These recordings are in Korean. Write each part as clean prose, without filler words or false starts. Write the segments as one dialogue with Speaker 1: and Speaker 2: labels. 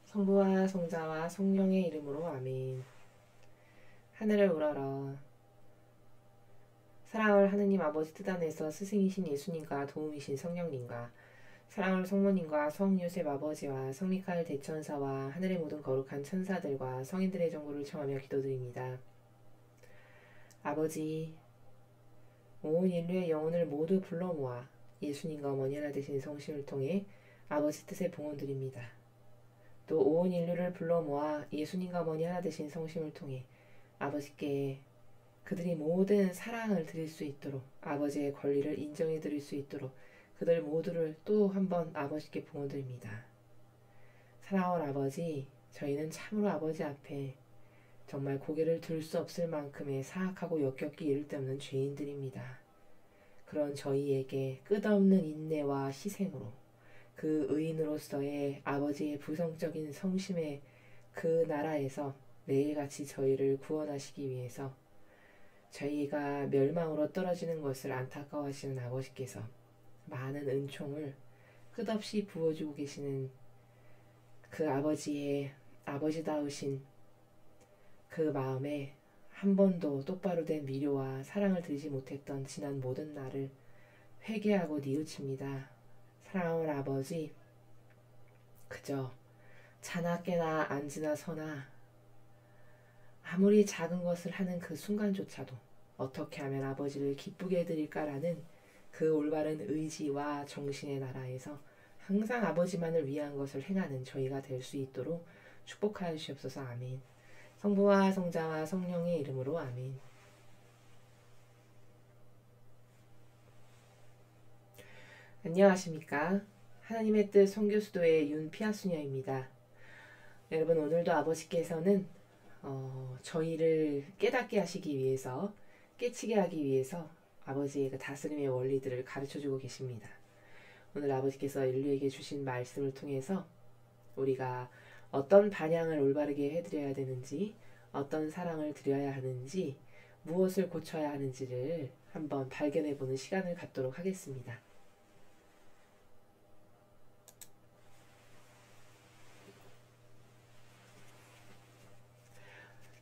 Speaker 1: 성부와 성자와 성령의 이름으로 아멘. 하늘을 우러러 사랑을 하느님 아버지 뜻 안에서 스승이신 예수님과 도움이신 성령님과 사랑을 성모님과 성요셉 아버지와 성미카엘 대천사와 하늘의 모든 거룩한 천사들과 성인들의 정보를 청하며 기도드립니다. 아버지, 온 인류의 영혼을 모두 불러 모아 예수님과 어머니 하나 되신 성심을 통해 아버지 뜻에 봉헌드립니다. 또 온 인류를 불러 모아 예수님과 어머니 하나 되신 성심을 통해 아버지께 그들이 모든 사랑을 드릴 수 있도록 아버지의 권리를 인정해 드릴 수 있도록 그들 모두를 또 한번 아버지께 봉헌드립니다. 사랑하는 아버지, 저희는 참으로 아버지 앞에 정말 고개를 들 수 없을 만큼의 사악하고 역겹기 이를 데 없는 죄인들입니다. 그런 저희에게 끝없는 인내와 희생으로 그 의인으로서의 아버지의 부성적인 성심의 그 나라에서 매일같이 저희를 구원하시기 위해서 저희가 멸망으로 떨어지는 것을 안타까워하시는 아버지께서 많은 은총을 끝없이 부어주고 계시는 그 아버지의 아버지다우신 그 마음에 한 번도 똑바로 된 미료와 사랑을 드리지 못했던 지난 모든 날을 회개하고 뉘우칩니다. 사랑하는 아버지, 그저 자나 깨나 앉으나 서나 아무리 작은 것을 하는 그 순간조차도 어떻게 하면 아버지를 기쁘게 해드릴까라는 그 올바른 의지와 정신의 나라에서 항상 아버지만을 위한 것을 행하는 저희가 될 수 있도록 축복하여 주시옵소서. 아멘. 성부와 성자와 성령의 이름으로 아멘. 안녕하십니까. 하나님의 뜻 선교수도의 윤피아수녀입니다. 여러분, 오늘도 아버지께서는 저희를 깨닫게 하시기 위해서, 깨치게 하기 위해서 아버지의 그 다스림의 원리들을 가르쳐주고 계십니다. 오늘 아버지께서 인류에게 주신 말씀을 통해서 우리가 어떤 반향을 올바르게 해드려야 되는지, 어떤 사랑을 드려야 하는지, 무엇을 고쳐야 하는지를 한번 발견해보는 시간을 갖도록 하겠습니다.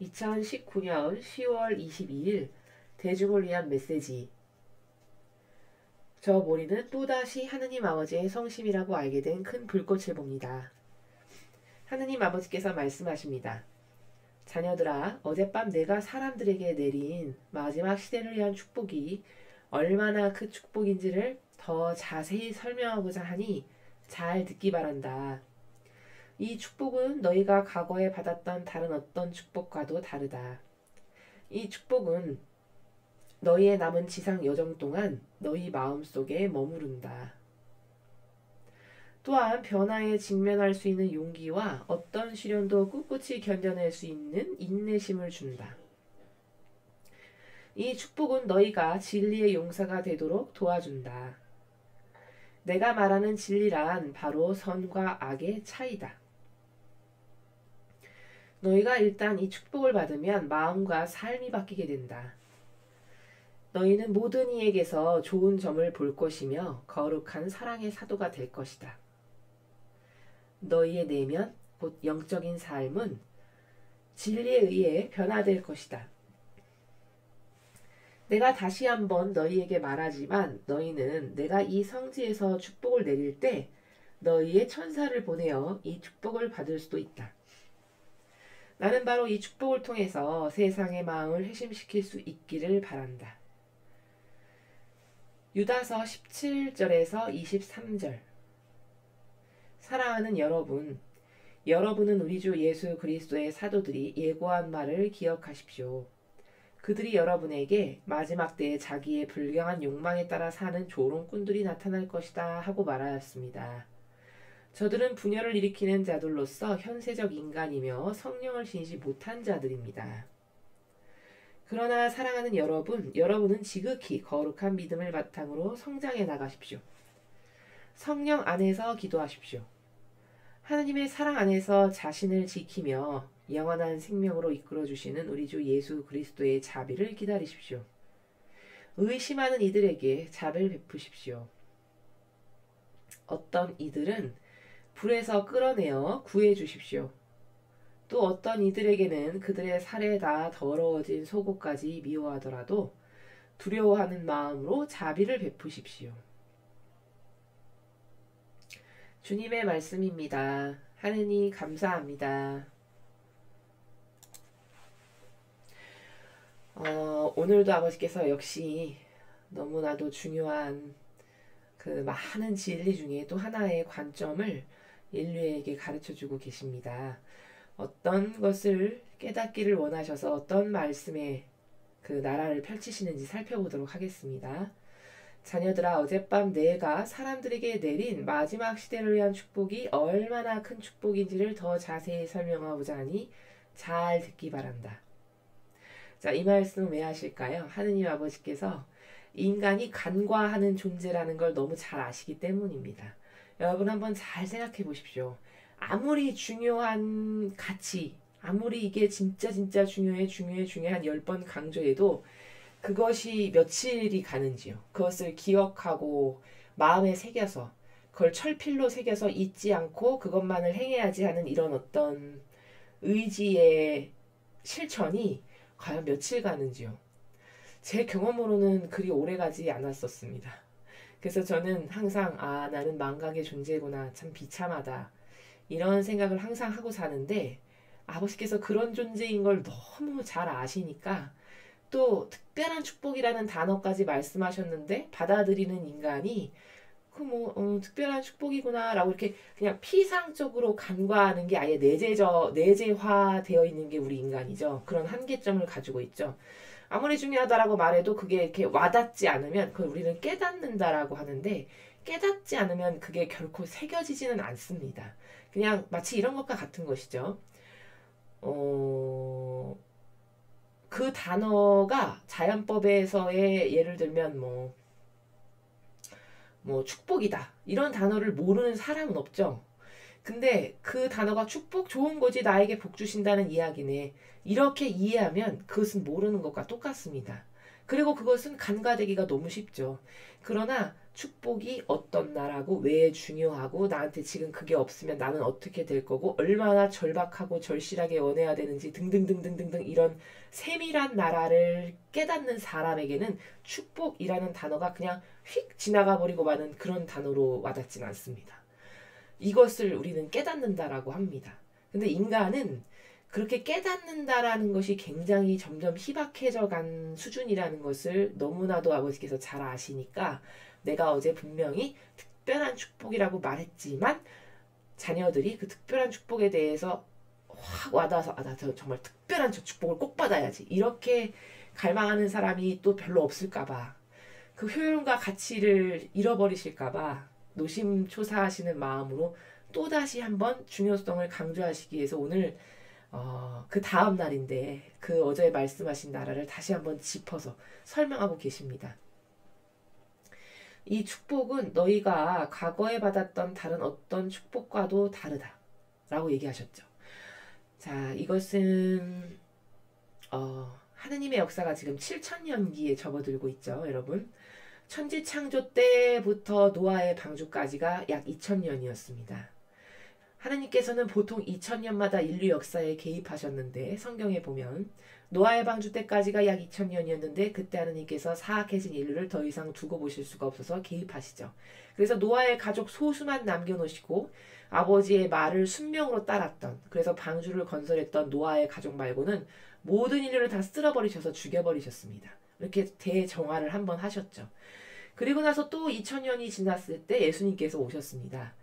Speaker 1: 2019년 10월 22일 대중을 위한 메시지. 저 모리는 또다시 하느님 아버지의 성심이라고 알게 된 큰 불꽃을 봅니다. 하느님 아버지께서 말씀하십니다. 자녀들아, 어젯밤 내가 사람들에게 내린 마지막 시대를 위한 축복이 얼마나 그 축복인지를 더 자세히 설명하고자 하니 잘 듣기 바란다. 이 축복은 너희가 과거에 받았던 다른 어떤 축복과도 다르다. 이 축복은 너희의 남은 지상 여정 동안 너희 마음속에 머무른다. 또한 변화에 직면할 수 있는 용기와 어떤 시련도 꿋꿋이 견뎌낼 수 있는 인내심을 준다. 이 축복은 너희가 진리의 용사가 되도록 도와준다. 내가 말하는 진리란 바로 선과 악의 차이다. 너희가 일단 이 축복을 받으면 마음과 삶이 바뀌게 된다. 너희는 모든 이에게서 좋은 점을 볼 것이며 거룩한 사랑의 사도가 될 것이다. 너희의 내면, 곧 영적인 삶은 진리에 의해 변화될 것이다. 내가 다시 한번 너희에게 말하지만 너희는 내가 이 성지에서 축복을 내릴 때 너희의 천사를 보내어 이 축복을 받을 수도 있다. 나는 바로 이 축복을 통해서 세상의 마음을 회심시킬 수 있기를 바란다. 유다서 17절에서 23절. 사랑하는 여러분, 여러분은 우리 주 예수 그리스도의 사도들이 예고한 말을 기억하십시오. 그들이 여러분에게 마지막 때에 자기의 불경한 욕망에 따라 사는 조롱꾼들이 나타날 것이다 하고 말하였습니다. 저들은 분열을 일으키는 자들로서 현세적 인간이며 성령을 신지 못한 자들입니다. 그러나 사랑하는 여러분, 여러분은 지극히 거룩한 믿음을 바탕으로 성장해 나가십시오. 성령 안에서 기도하십시오. 하나님의 사랑 안에서 자신을 지키며 영원한 생명으로 이끌어주시는 우리 주 예수 그리스도의 자비를 기다리십시오. 의심하는 이들에게 자비를 베푸십시오. 어떤 이들은 불에서 끌어내어 구해 주십시오. 또 어떤 이들에게는 그들의 살에다 더러워진 속옷까지 미워하더라도 두려워하는 마음으로 자비를 베푸십시오. 주님의 말씀입니다. 하느님 감사합니다. 오늘도 아버지께서 역시 너무나도 중요한 그 많은 진리 중에 또 하나의 관점을 인류에게 가르쳐주고 계십니다. 어떤 것을 깨닫기를 원하셔서 어떤 말씀에 그 나라를 펼치시는지 살펴보도록 하겠습니다. 자녀들아, 어젯밤 내가 사람들에게 내린 마지막 시대를 위한 축복이 얼마나 큰 축복인지를 더 자세히 설명하고자 하니 잘 듣기 바란다. 자, 이 말씀은 왜 하실까요? 하느님 아버지께서 인간이 간과하는 존재라는 걸 너무 잘 아시기 때문입니다. 여러분 한번 잘 생각해 보십시오. 아무리 중요한 가치, 아무리 이게 진짜 중요해 한 10번 강조해도 그것이 며칠이 가는지요. 그것을 기억하고 마음에 새겨서 그걸 철필로 새겨서 잊지 않고 그것만을 행해야지 하는 이런 어떤 의지의 실천이 과연 며칠 가는지요. 제 경험으로는 그리 오래 가지 않았었습니다. 그래서 저는 항상 나는 망각의 존재구나. 참 비참하다. 이런 생각을 항상 하고 사는데 아버지께서 그런 존재인 걸 너무 잘 아시니까 또 특별한 축복이라는 단어까지 말씀하셨는데 받아들이는 인간이 특별한 축복이구나 라고 이렇게 그냥 피상적으로 간과하는 게 아예 내재화되어 있는 게 우리 인간이죠. 그런 한계점을 가지고 있죠. 아무리 중요하다라고 말해도 그게 이렇게 와닿지 않으면 그걸 우리는 깨닫는다라고 하는데 깨닫지 않으면 그게 결코 새겨지지는 않습니다. 그냥 마치 이런 것과 같은 것이죠. 그 단어가 자연법에서의 예를 들면 축복이다. 이런 단어를 모르는 사람은 없죠. 근데 그 단어가 축복 좋은 거지 나에게 복 주신다는 이야기네. 이렇게 이해하면 그것은 모르는 것과 똑같습니다. 그리고 그것은 간과되기가 너무 쉽죠. 그러나 축복이 어떤 나라고 왜 중요하고 나한테 지금 그게 없으면 나는 어떻게 될 거고 얼마나 절박하고 절실하게 원해야 되는지 등등등등등등 이런 세밀한 나라를 깨닫는 사람에게는 축복이라는 단어가 그냥 휙 지나가 버리고 마는 그런 단어로 와닿진 않습니다. 이것을 우리는 깨닫는다라고 합니다. 근데 인간은 그렇게 깨닫는다라는 것이 굉장히 점점 희박해져 간 수준이라는 것을 너무나도 아버지께서 잘 아시니까 내가 어제 분명히 특별한 축복이라고 말했지만 자녀들이 그 특별한 축복에 대해서 확 와닿아서 나 정말 특별한 저 축복을 꼭 받아야지 이렇게 갈망하는 사람이 또 별로 없을까봐 그 효용과 가치를 잃어버리실까봐 노심초사하시는 마음으로 또다시 한번 중요성을 강조하시기 위해서 오늘 그 다음 날인데 그 어제 말씀하신 나라를 다시 한번 짚어서 설명하고 계십니다. 이 축복은 너희가 과거에 받았던 다른 어떤 축복과도 다르다 라고 얘기하셨죠. 자, 이것은 하느님의 역사가 지금 7천년기에 접어들고 있죠. 여러분 천지창조 때부터 노아의 방주까지가 약 2000년이었습니다. 하느님께서는 보통 2000년마다 인류 역사에 개입하셨는데 성경에 보면 노아의 방주 때까지가 약 2000년이었는데 그때 하느님께서 사악해진 인류를 더 이상 두고 보실 수가 없어서 개입하시죠. 그래서 노아의 가족 소수만 남겨놓으시고 아버지의 말을 순명으로 따랐던 그래서 방주를 건설했던 노아의 가족 말고는 모든 인류를 다 쓸어버리셔서 죽여버리셨습니다. 이렇게 대정화를 한번 하셨죠. 그리고 나서 또 2000년이 지났을 때 예수님께서 오셨습니다.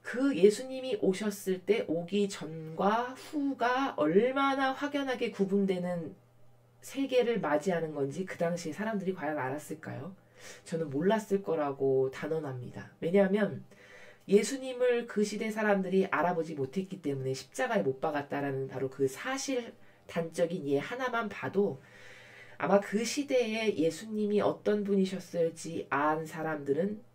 Speaker 1: 그 예수님이 오셨을 때 오기 전과 후가 얼마나 확연하게 구분되는 세계를 맞이하는 건지 그 당시에 사람들이 과연 알았을까요? 저는 몰랐을 거라고 단언합니다. 왜냐하면 예수님을 그 시대 사람들이 알아보지 못했기 때문에 십자가에 못 박았다라는 바로 그 사실 단적인 예 하나만 봐도 아마 그 시대에 예수님이 어떤 분이셨을지 안 사람들은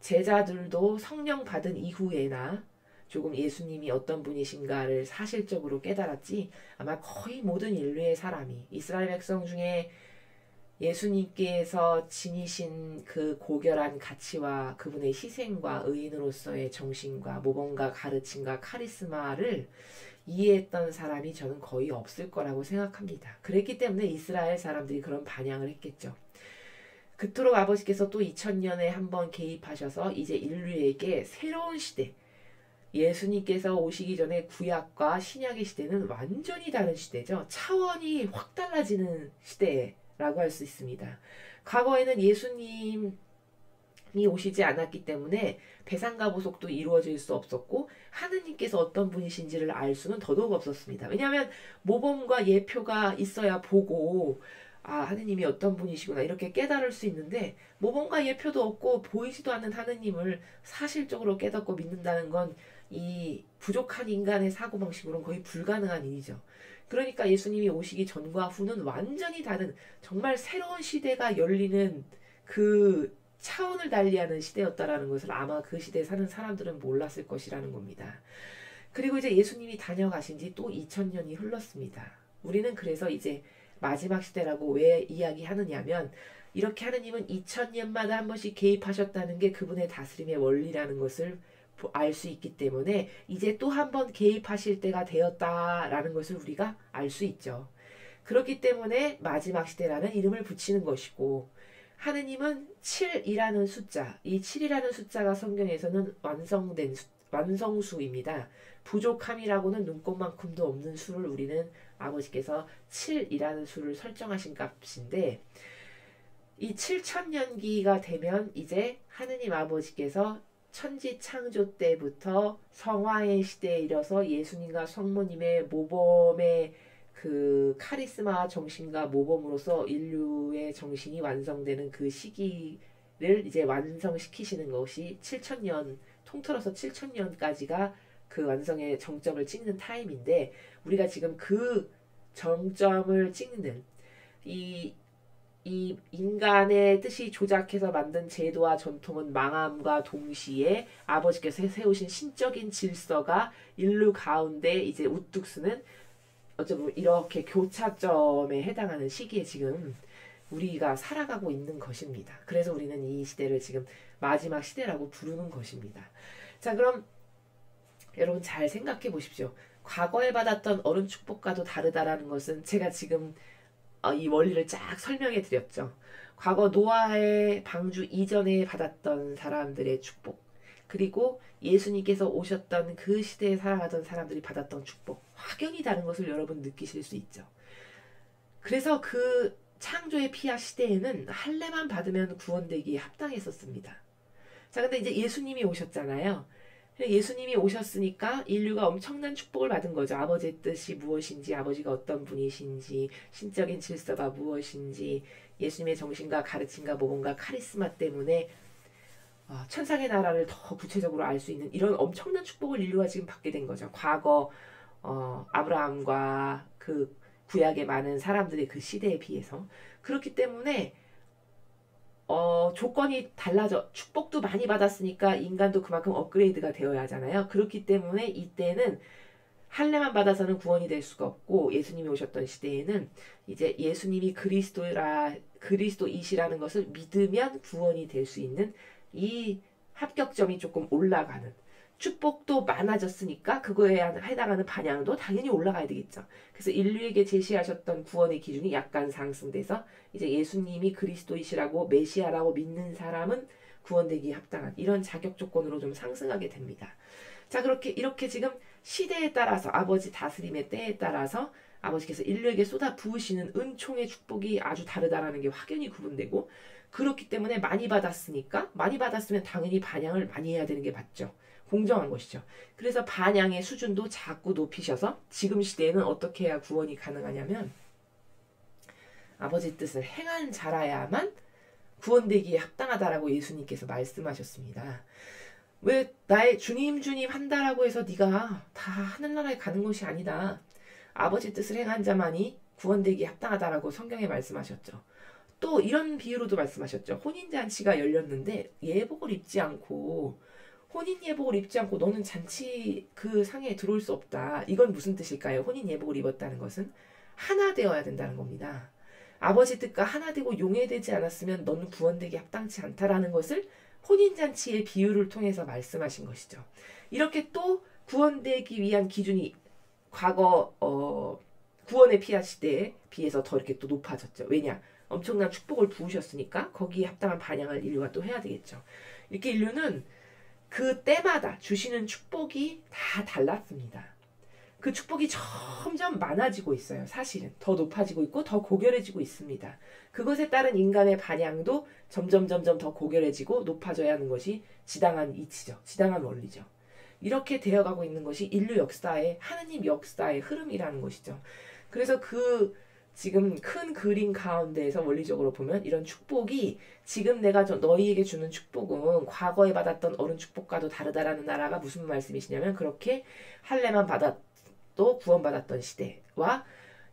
Speaker 1: 제자들도 성령 받은 이후에나 조금 예수님이 어떤 분이신가를 사실적으로 깨달았지 아마 거의 모든 인류의 사람이 이스라엘 백성 중에 예수님께서 지니신 그 고결한 가치와 그분의 희생과 의인으로서의 정신과 모범과 가르침과 카리스마를 이해했던 사람이 저는 거의 없을 거라고 생각합니다. 그랬기 때문에 이스라엘 사람들이 그런 반향을 했겠죠. 그토록 아버지께서 또 2000년에 한번 개입하셔서 이제 인류에게 새로운 시대, 예수님께서 오시기 전에 구약과 신약의 시대는 완전히 다른 시대죠. 차원이 확 달라지는 시대라고 할 수 있습니다. 과거에는 예수님이 오시지 않았기 때문에 배상과 보속도 이루어질 수 없었고 하느님께서 어떤 분이신지를 알 수는 더더욱 없었습니다. 왜냐하면 모범과 예표가 있어야 보고 하느님이 어떤 분이시구나 이렇게 깨달을 수 있는데 모범과 예표도 없고 보이지도 않는 하느님을 사실적으로 깨닫고 믿는다는 건 이 부족한 인간의 사고방식으로는 거의 불가능한 일이죠. 그러니까 예수님이 오시기 전과 후는 완전히 다른 정말 새로운 시대가 열리는 그 차원을 달리하는 시대였다라는 것을 아마 그 시대에 사는 사람들은 몰랐을 것이라는 겁니다. 그리고 이제 예수님이 다녀가신 지 또 2000년이 흘렀습니다. 우리는 그래서 이제 마지막 시대라고 왜 이야기하느냐면 이렇게 하느님은 2000년마다 한 번씩 개입하셨다는 게 그분의 다스림의 원리라는 것을 알 수 있기 때문에 이제 또 한 번 개입하실 때가 되었다라는 것을 우리가 알 수 있죠. 그렇기 때문에 마지막 시대라는 이름을 붙이는 것이고 하느님은 7이라는 숫자, 이 7이라는 숫자가 성경에서는 완성수입니다. 부족함이라고는 눈꼽만큼도 없는 수를 우리는 아버지께서 7이라는 수를 설정하신 값인데 이 7천년기가 되면 이제 하느님 아버지께서 천지 창조 때부터 성화의 시대에 이르러서 예수님과 성모님의 모범의 그 카리스마 정신과 모범으로서 인류의 정신이 완성되는 그 시기를 이제 완성시키시는 것이 7천년 통틀어서 7천년까지가 그 완성의 정점을 찍는 타임인데 우리가 지금 그 정점을 찍는 이 인간의 뜻이 조작해서 만든 제도와 전통은 망함과 동시에 아버지께서 세우신 신적인 질서가 인류 가운데 이제 우뚝 서는 어쩌면 이렇게 교차점에 해당하는 시기에 지금 우리가 살아가고 있는 것입니다. 그래서 우리는 이 시대를 지금 마지막 시대라고 부르는 것입니다. 자, 그럼 여러분 잘 생각해 보십시오. 과거에 받았던 어른 축복과도 다르다라는 것은 제가 지금 이 원리를 쫙 설명해 드렸죠. 과거 노아의 방주 이전에 받았던 사람들의 축복, 그리고 예수님께서 오셨던 그 시대에 살아가던 사람들이 받았던 축복, 확연히 다른 것을 여러분 느끼실 수 있죠. 그래서 그 창조의 피아 시대에는 할례만 받으면 구원되기에 합당했었습니다. 자, 근데 이제 예수님이 오셨잖아요. 예수님이 오셨으니까 인류가 엄청난 축복을 받은 거죠. 아버지의 뜻이 무엇인지, 아버지가 어떤 분이신지, 신적인 질서가 무엇인지, 예수님의 정신과 가르침과 모범과 카리스마 때문에 천상의 나라를 더 구체적으로 알 수 있는 이런 엄청난 축복을 인류가 지금 받게 된 거죠. 과거 아브라함과 그 구약의 많은 사람들의 그 시대에 비해서. 그렇기 때문에 조건이 달라져 축복도 많이 받았으니까 인간도 그만큼 업그레이드가 되어야 하잖아요. 그렇기 때문에 이때는 할례만 받아서는 구원이 될 수가 없고 예수님이 오셨던 시대에는 이제 예수님이 그리스도이시라는 것을 믿으면 구원이 될 수 있는 이 합격점이 조금 올라가는 축복도 많아졌으니까 그거에 해당하는 반향도 당연히 올라가야 되겠죠. 그래서 인류에게 제시하셨던 구원의 기준이 약간 상승돼서 이제 예수님이 그리스도이시라고 메시아라고 믿는 사람은 구원되기에 합당한 이런 자격 조건으로 좀 상승하게 됩니다. 자, 이렇게 지금 시대에 따라서 아버지 다스림의 때에 따라서 아버지께서 인류에게 쏟아 부으시는 은총의 축복이 아주 다르다라는 게 확연히 구분되고 그렇기 때문에 많이 받았으니까 많이 받았으면 당연히 반향을 많이 해야 되는 게 맞죠. 공정한 것이죠. 그래서 반향의 수준도 자꾸 높이셔서 지금 시대에는 어떻게 해야 구원이 가능하냐면 아버지 뜻을 행한 자라야만 구원되기에 합당하다라고 예수님께서 말씀하셨습니다. 왜 나의 주님 한다라고 해서 네가 다 하늘나라에 가는 것이 아니다. 아버지 뜻을 행한 자만이 구원되기에 합당하다라고 성경에 말씀하셨죠. 또 이런 비유로도 말씀하셨죠. 혼인잔치가 열렸는데 예복을 입지 않고 혼인 예복을 입지 않고 너는 잔치 그 상에 들어올 수 없다. 이건 무슨 뜻일까요? 혼인 예복을 입었다는 것은 하나 되어야 된다는 겁니다. 아버지 뜻과 하나 되고 용해되지 않았으면 너는 구원되기 합당치 않다라는 것을 혼인잔치의 비유를 통해서 말씀하신 것이죠. 이렇게 또 구원되기 위한 기준이 과거 구원의 피아 시대에 비해서 더 이렇게 또 높아졌죠. 왜냐? 엄청난 축복을 부으셨으니까 거기에 합당한 반향을 인류가 또 해야 되겠죠. 이렇게 인류는 그 때마다 주시는 축복이 다 달랐습니다. 그 축복이 점점 많아지고 있어요. 사실은 더 높아지고 있고 더 고결해지고 있습니다. 그것에 따른 인간의 반향도 점점 더 고결해지고 높아져야 하는 것이 지당한 이치죠. 지당한 원리죠. 이렇게 되어가고 있는 것이 인류 역사의 하느님 역사의 흐름이라는 것이죠. 그래서 그 지금 큰 그림 가운데에서 원리적으로 보면 이런 축복이 지금 내가 너희에게 주는 축복은 과거에 받았던 어른 축복과도 다르다라는 나라가 무슨 말씀이시냐면 그렇게 할례만 받아도 구원받았던 시대와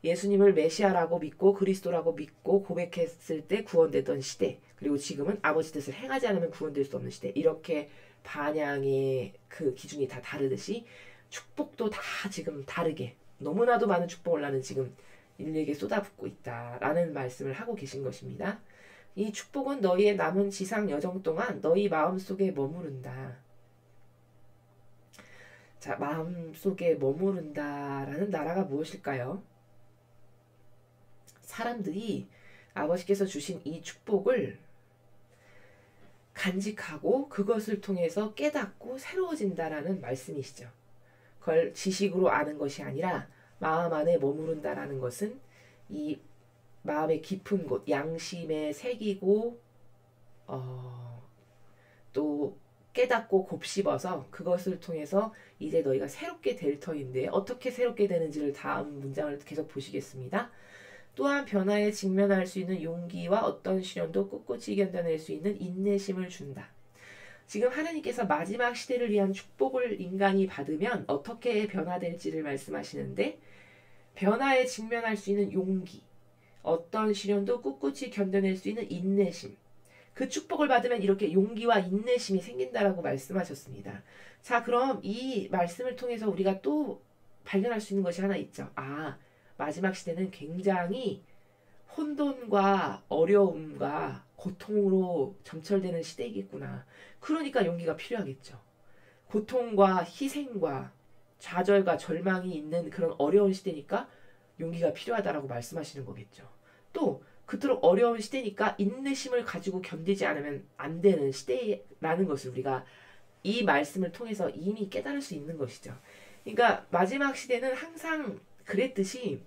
Speaker 1: 예수님을 메시아라고 믿고 그리스도라고 믿고 고백했을 때 구원되던 시대 그리고 지금은 아버지 뜻을 행하지 않으면 구원될 수 없는 시대 이렇게 반향의 그 기준이 다 다르듯이 축복도 다 지금 다르게 너무나도 많은 축복을 나는 지금 인류에게 쏟아붓고 있다라는 말씀을 하고 계신 것입니다. 이 축복은 너희의 남은 지상 여정 동안 너희 마음속에 머무른다. 자, 마음속에 머무른다라는 나라가 무엇일까요? 사람들이 아버지께서 주신 이 축복을 간직하고 그것을 통해서 깨닫고 새로워진다라는 말씀이시죠. 그걸 지식으로 아는 것이 아니라 마음 안에 머무른다라는 것은 이 마음의 깊은 곳, 양심에 새기고 또 깨닫고 곱씹어서 그것을 통해서 이제 너희가 새롭게 될 터인데 어떻게 새롭게 되는지를 다음 문장을 계속 보시겠습니다. 또한 변화에 직면할 수 있는 용기와 어떤 시련도 꿋꿋이 견뎌낼 수 있는 인내심을 준다. 지금 하느님께서 마지막 시대를 위한 축복을 인간이 받으면 어떻게 변화될지를 말씀하시는데 변화에 직면할 수 있는 용기, 어떤 시련도 꿋꿋이 견뎌낼 수 있는 인내심. 그 축복을 받으면 이렇게 용기와 인내심이 생긴다라고 말씀하셨습니다. 자, 그럼 이 말씀을 통해서 우리가 또 발견할 수 있는 것이 하나 있죠. 아, 마지막 시대는 굉장히 혼돈과 어려움과 고통으로 점철되는 시대이겠구나. 그러니까 용기가 필요하겠죠. 고통과 희생과 좌절과 절망이 있는 그런 어려운 시대니까 용기가 필요하다라고 말씀하시는 거겠죠. 또 그토록 어려운 시대니까 인내심을 가지고 견디지 않으면 안 되는 시대라는 것을 우리가 이 말씀을 통해서 이미 깨달을 수 있는 것이죠. 그러니까 마지막 시대는 항상 그랬듯이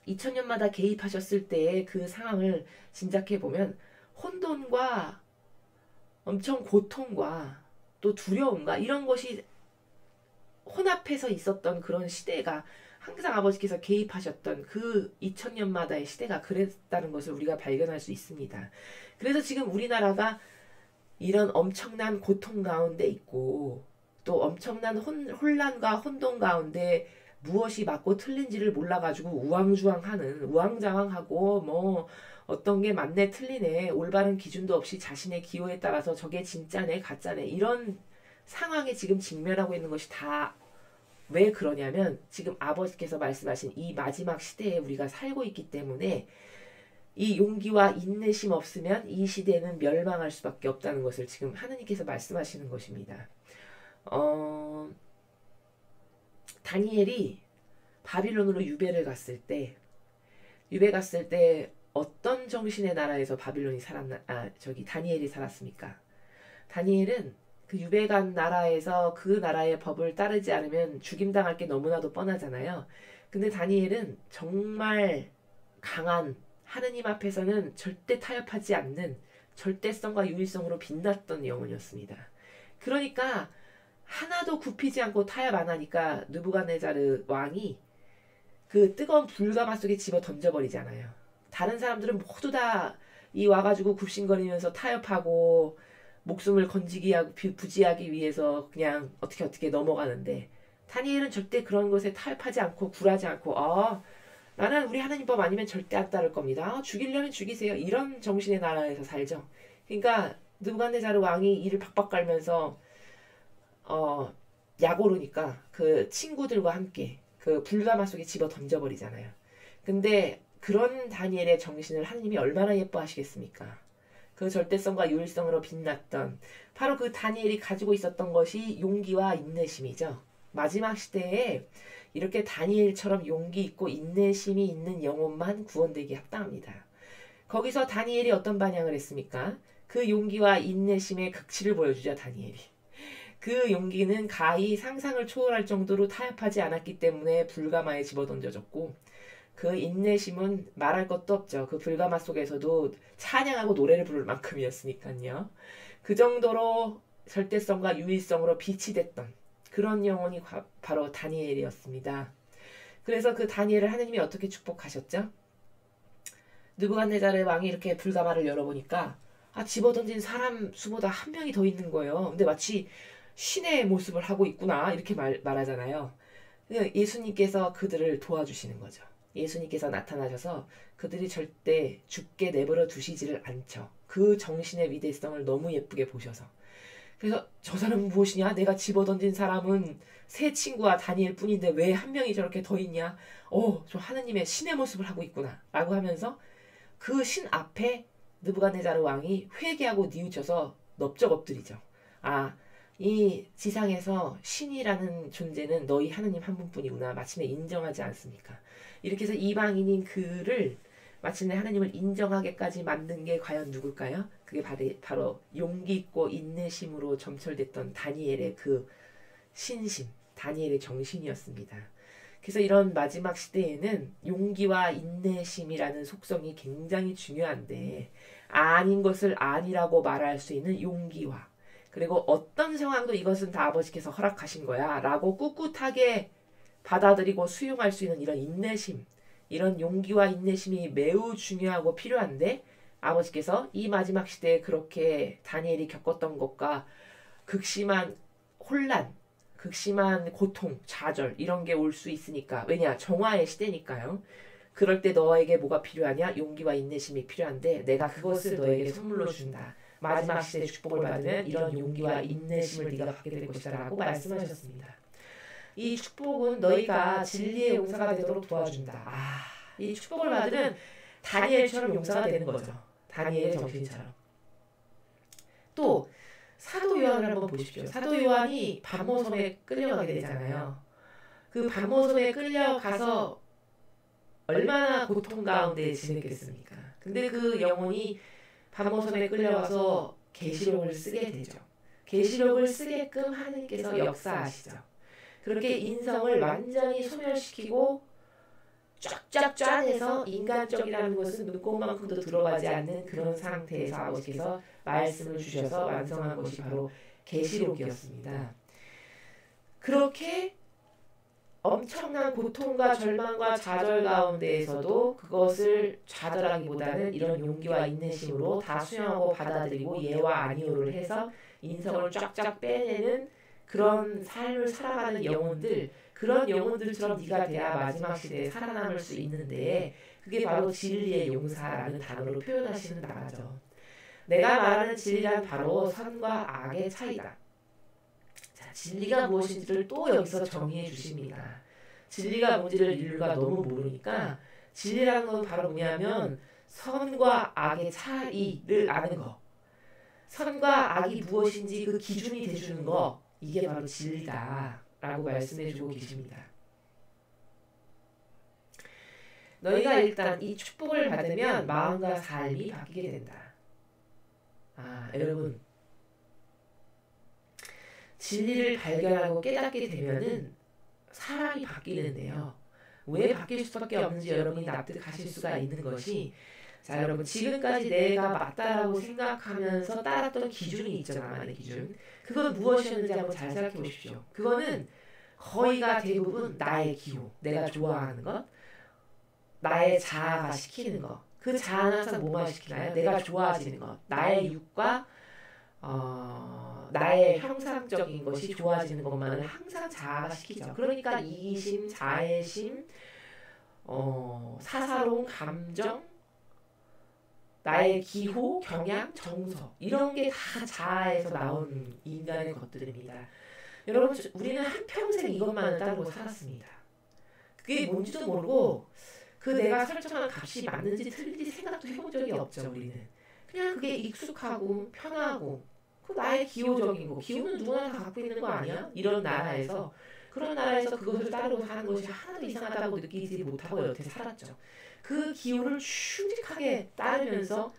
Speaker 1: 2000년마다 개입하셨을 때의 그 상황을 짐작해 보면 혼돈과 엄청 고통과 또 두려움과 이런 것이 혼합해서 있었던 그런 시대가 항상 아버지께서 개입하셨던 그 2000년마다의 시대가 그랬다는 것을 우리가 발견할 수 있습니다. 그래서 지금 우리나라가 이런 엄청난 고통 가운데 있고 또 엄청난 혼란과 혼돈 가운데 무엇이 맞고 틀린지를 몰라가지고 우왕좌왕하고 뭐 어떤 게 맞네 틀리네 올바른 기준도 없이 자신의 기호에 따라서 저게 진짜네 가짜네 이런 상황에 지금 직면하고 있는 것이 다 왜 그러냐면 지금 아버지께서 말씀하신 이 마지막 시대에 우리가 살고 있기 때문에 이 용기와 인내심 없으면 이 시대는 멸망할 수밖에 없다는 것을 지금 하느님께서 말씀하시는 것입니다. 다니엘이 바빌론으로 유배 갔을 때 어떤 정신의 나라에서 다니엘이 살았습니까? 다니엘은 그 유배 간 나라에서 그 나라의 법을 따르지 않으면 죽임당할 게 너무나도 뻔하잖아요. 근데 다니엘은 정말 강한 하느님 앞에서는 절대 타협하지 않는 절대성과 유일성으로 빛났던 영혼이었습니다. 그러니까 하나도 굽히지 않고 타협 안 하니까 느부갓네자르 왕이 그 뜨거운 불가마 속에 집어 던져버리잖아요. 다른 사람들은 모두 다 이 와가지고 굽신거리면서 타협하고 목숨을 부지하기 위해서 그냥 어떻게 넘어가는데 다니엘은 절대 그런 것에 타협하지 않고 굴하지 않고 나는 우리 하나님 법 아니면 절대 안 따를 겁니다. 죽이려면 죽이세요. 이런 정신의 나라에서 살죠. 그러니까 느부갓네자르 왕이 이를 박박 깔면서 약오르니까 그 친구들과 함께 그 불가마 속에 집어 던져버리잖아요. 근데 그런 다니엘의 정신을 하느님이 얼마나 예뻐하시겠습니까? 그 절대성과 유일성으로 빛났던 바로 그 다니엘이 가지고 있었던 것이 용기와 인내심이죠. 마지막 시대에 이렇게 다니엘처럼 용기 있고 인내심이 있는 영혼만 구원되기에 합당합니다. 거기서 다니엘이 어떤 반향을 했습니까? 그 용기와 인내심의 극치를 보여주죠, 다니엘이. 그 용기는 가히 상상을 초월할 정도로 타협하지 않았기 때문에 불가마에 집어던져졌고, 그 인내심은 말할 것도 없죠. 그 불가마 속에서도 찬양하고 노래를 부를 만큼이었으니까요. 그 정도로 절대성과 유일성으로 빛이 됐던 그런 영혼이 바로 다니엘이었습니다. 그래서 그 다니엘을 하느님이 어떻게 축복하셨죠? 느부갓네살 왕이 이렇게 불가마를 열어보니까 집어던진 사람 수보다 한 명이 더 있는 거예요. 근데 마치 신의 모습을 하고 있구나 이렇게 말하잖아요. 예수님께서 그들을 도와주시는 거죠. 예수님께서 나타나셔서 그들이 절대 죽게 내버려 두시지를 않죠. 그 정신의 위대성을 너무 예쁘게 보셔서. 그래서 저 사람은 무엇이냐? 내가 집어던진 사람은 세 친구와 다니엘 뿐인데 왜 한 명이 저렇게 더 있냐? 저 하느님의 신의 모습을 하고 있구나 라고 하면서 그 신 앞에 느부갓네살 왕이 회개하고 뉘우쳐서 넙적 엎드리죠. 이 지상에서 신이라는 존재는 너희 하느님 한 분뿐이구나. 마침내 인정하지 않습니까? 이렇게 해서 이방인인 그를 마침내 하느님을 인정하게까지 만든 게 과연 누굴까요? 그게 바로 용기 있고 인내심으로 점철됐던 다니엘의 그 신심, 다니엘의 정신이었습니다. 그래서 이런 마지막 시대에는 용기와 인내심이라는 속성이 굉장히 중요한데, 아닌 것을 아니라고 말할 수 있는 용기와, 그리고 어떤 상황도 이것은 다 아버지께서 허락하신 거야 라고 꿋꿋하게 받아들이고 수용할 수 있는 이런 인내심, 이런 용기와 인내심이 매우 중요하고 필요한데, 아버지께서 이 마지막 시대에 그렇게 다니엘이 겪었던 것과 극심한 혼란, 극심한 고통, 좌절 이런 게 올 수 있으니까, 왜냐? 정화의 시대니까요. 그럴 때 너에게 뭐가 필요하냐? 용기와 인내심이 필요한데 내가 그것을 너에게 선물로 준다. 마지막 시대 축복을 받으면 이런 용기와 인내심을 네가 받게 될 것이다 라고 말씀하셨습니다. 이 축복은 너희가 진리의 용사가 되도록 도와준다. 이 축복을 받으면 다니엘처럼 용사가 되는 거죠. 다니엘의 정신처럼. 또 사도 요한을 한번 보십시오. 사도 요한이 반모섬에 끌려가게 되잖아요. 그 반모섬에 끌려가서 얼마나 고통 가운데 지냈겠습니까? 근데 그 영혼이 반모섬에 끌려가서 계시록을 쓰게 되죠. 계시록을 쓰게끔 하느님께서 역사하시죠. 그렇게 인성을 완전히 소멸시키고 쫙쫙 짜내서 인간적이라는 것은 눈꼽만큼도 들어가지 않는 그런 상태에서 아버지께서 말씀을 주셔서 완성한 것이 바로 계시록이었습니다. 그렇게 엄청난 고통과 절망과 좌절 가운데에서도 그것을 좌절하기보다는 이런 용기와 인내심으로 다 수용하고 받아들이고 예와 아니오를 해서 인성을 쫙쫙 빼내는 그런 삶을 살아가는 영혼들, 그런 영혼들처럼 네가 돼야 마지막 시대에 살아남을 수 있는데, 그게 바로 진리의 용사라는 단어로 표현하시는 나라죠. 내가 말하는 진리란 바로 선과 악의 차이다. 자, 진리가 무엇인지를 또 여기서 정의해 주십니다. 진리가 뭔지를 인류가 너무 모르니까 진리라는 건 바로 뭐냐면 선과 악의 차이를 아는 거, 선과 악이 무엇인지 그 기준이 돼주는 거, 이게 바로 진리다 라고 말씀해주고 계십니다. 너희가 일단 이 축복을 받으면 마음과 삶이 바뀌게 된다. 여러분, 진리를 발견하고 깨닫게 되면은 사람이 바뀌는데요. 왜 바뀔 수밖에 없는지 여러분이 납득하실 수가 있는 것이, 자, 여러분, 지금까지 내가 맞다라고 생각하면서 따랐던 기준이 있죠. 나만의 기준. 그건 무엇이었는지 한번 잘 생각해 보십시오. 그거는 거의가 대부분 나의 기호, 내가 좋아하는 것, 나의 자아가 시키는 것. 그 자아는 항상 뭐만 시키나요? 내가 좋아지는 것, 나의 육과 나의 형상적인 것이 좋아지는 것만을 항상 자아가 시키죠. 그러니까 이기심, 자애심, 사사로운 감정, 나의 기호, 경향, 정서, 이런 게 다 자아에서 나온 인간의 것들입니다. 여러분, 우리는 한평생 이것만을 따르고 살았습니다. 그게 뭔지도 모르고 그 내가 설정한 값이 맞는지 틀린지 생각도 해본 적이 없죠. 우리는 그냥 그게 익숙하고 편하고 그 나의 기호적인 거. 기호는 누구나 다 갖고 있는 거 아니야? 이런 나라에서 그런 나라에서 그것을 따르고 사는 것이 하나도 이상하다고 느끼지 못하고 여태 살았죠. 그 기호를 충직하게 따르면서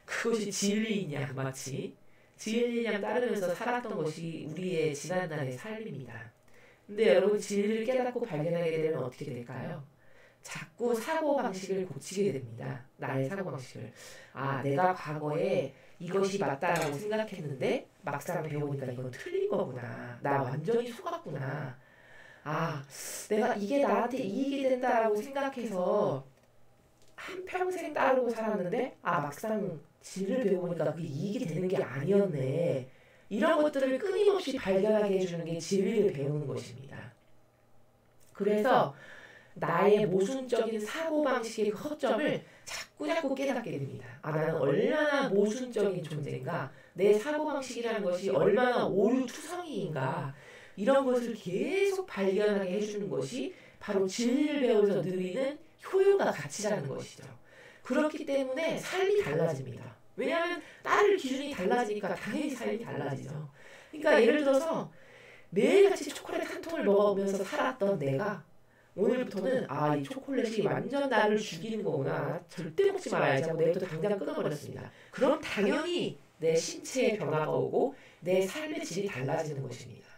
Speaker 1: 그것이 진리이냐 마치 진리냐 따르면서 살았던 것이 우리의 지난날의 삶입니다. 근데 여러분 진리를 깨닫고 발견하게 되면 어떻게 될까요? 자꾸 사고방식을 고치게 됩니다. 나의 사고방식을. 아, 내가 과거에 이것이 맞다라고 생각했는데 막상 배우니까 이건 틀린 거구나. 나 완전히 속았구나. 아, 내가 이게 나한테 이익이 된다라고 생각해서 한평생 따르고 살았는데 아, 막상 진리를 배워보니까 그게 이익이 되는 게 아니었네. 이런 것들을 끊임없이 발견하게 해주는 게 진리를 배우는 것입니다. 그래서 나의 모순적인 사고방식의 그 허점을 자꾸 깨닫게 됩니다. 아, 나는 얼마나 모순적인 존재인가, 내 사고방식이라는 것이 얼마나 오류투성이인가, 이런 것을 계속 발견하게 해주는 것이 바로 진리를 배우면서 누리는 효용과 가치라는 것이죠. 그렇기 때문에 삶이 달라집니다. 왜냐하면 따를 기준이 달라지니까 당연히 삶이 달라지죠. 그러니까 예를 들어서 매일같이 초콜릿 한 통을 먹으면서 살았던 내가 오늘부터는 아, 이 초콜릿이 완전 나를 죽이는 거구나. 절대 먹지 말아야지 하고 내일부터 당장 끊어버렸습니다. 그럼 당연히 내 신체에 변화가 오고 내 삶의 질이 달라지는 것입니다.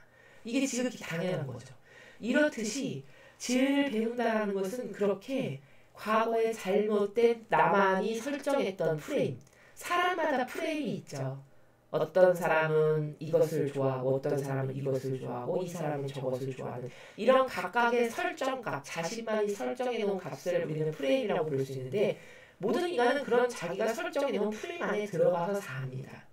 Speaker 1: 이게 지극히 당연한 거죠. 이렇듯이 진리를 배운다는 것은 그렇게 과거의 잘못된 나만이 설정했던 프레임, 사람마다 프레임이 있죠. 어떤 사람은 이것을 좋아하고 어떤 사람은 이것을 좋아하고 이 사람은 저것을 좋아하는 이런 각각의 설정값, 자신만이 설정해 놓은 값을 우리는 프레임이라고 부를 수 있는데 모든 인간은 그런 자기가 설정해 놓은 프레임 안에 들어가서 삽니다.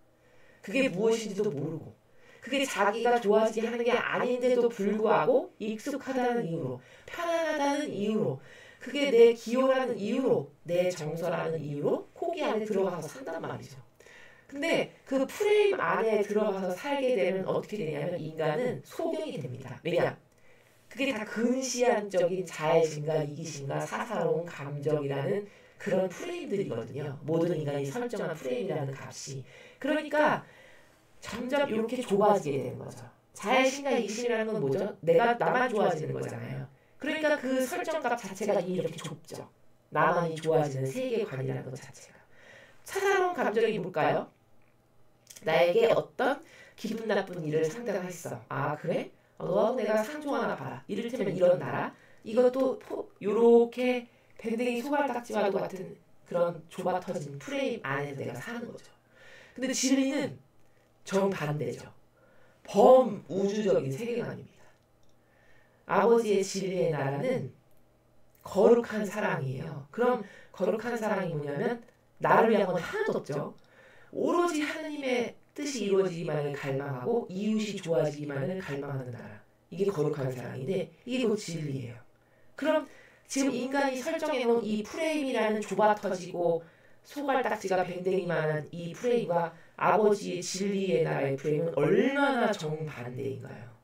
Speaker 1: 그게 무엇인지도 모르고 그게 자기가 좋아지게 하는 게 아닌데도 불구하고 익숙하다는 이유로 편안하다는 이유로 그게 내 기호라는 이유로 내 정서라는 이유로 코기 안에 들어가서 산단 말이죠. 근데 그 프레임 안에 들어가서 살게 되면 어떻게 되냐면 인간은 소경이 됩니다. 왜냐? 그게 다 근시안적인 자애심과 이기심과 사사로운 감정이라는 그런 프레임들이거든요. 모든 인간이 설정한 프레임이라는 값이. 그러니까 점점 이렇게 좁아지게 되는 거죠. 자애심과 이기심이라는 건 뭐죠? 내가 나만 좋아지는 거잖아요. 그러니까 그 설정값 자체가 이미 이렇게 좁죠. 나만이 좋아지는 세계관이라는 것 자체가. 사사로운 감정이 뭘까요? 나에게 어떤 기분 나쁜 일을 상대가 했어. 아, 그래? 너 내가 상 좀 하나 봐라. 이를테면 이런 나라. 이것도 요렇게 밴댕이 소갈딱지와도 같은 그런 좁아 터진 프레임 안에서 내가 사는 거죠. 근데 진리는 정반대죠. 범우주적인 세계관입니다. 아버지의 진리의 나라는 거룩한 사랑이에요. 그럼 거룩한 사랑이 뭐냐면 나를 위한 건 하나도 없죠. 오로지 하느님의 뜻이 이루어지기만을 갈망하고 이웃이 좋아지기만을 갈망하는 나라. 이게 거룩한 사랑인데 이게 곧 진리예요. 그럼 지금 인간이 설정해놓은 이 프레임이라는 좁아터지고 소갈딱지가 뱅댕이만한 이 프레임과 아버지의 진리의 나라의 프레임은 얼마나 정반대인가요?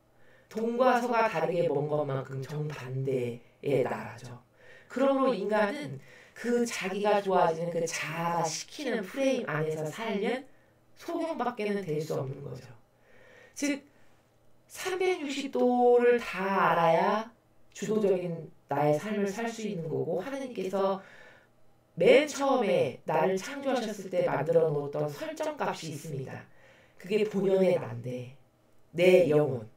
Speaker 1: 동과 서가 다르게 먼 것만큼 정반대의 나라죠. 그러므로 인간은 그 자기가 좋아지는 그 자아가 시키는 프레임 안에서 살면 소경밖에는 될 수 없는 거죠. 즉 360도를 다 알아야 주도적인 나의 삶을 살 수 있는 거고 하느님께서 맨 처음에 나를 창조하셨을 때 만들어 놓았던 설정값이 있습니다. 그게 본연의 나인데 내 영혼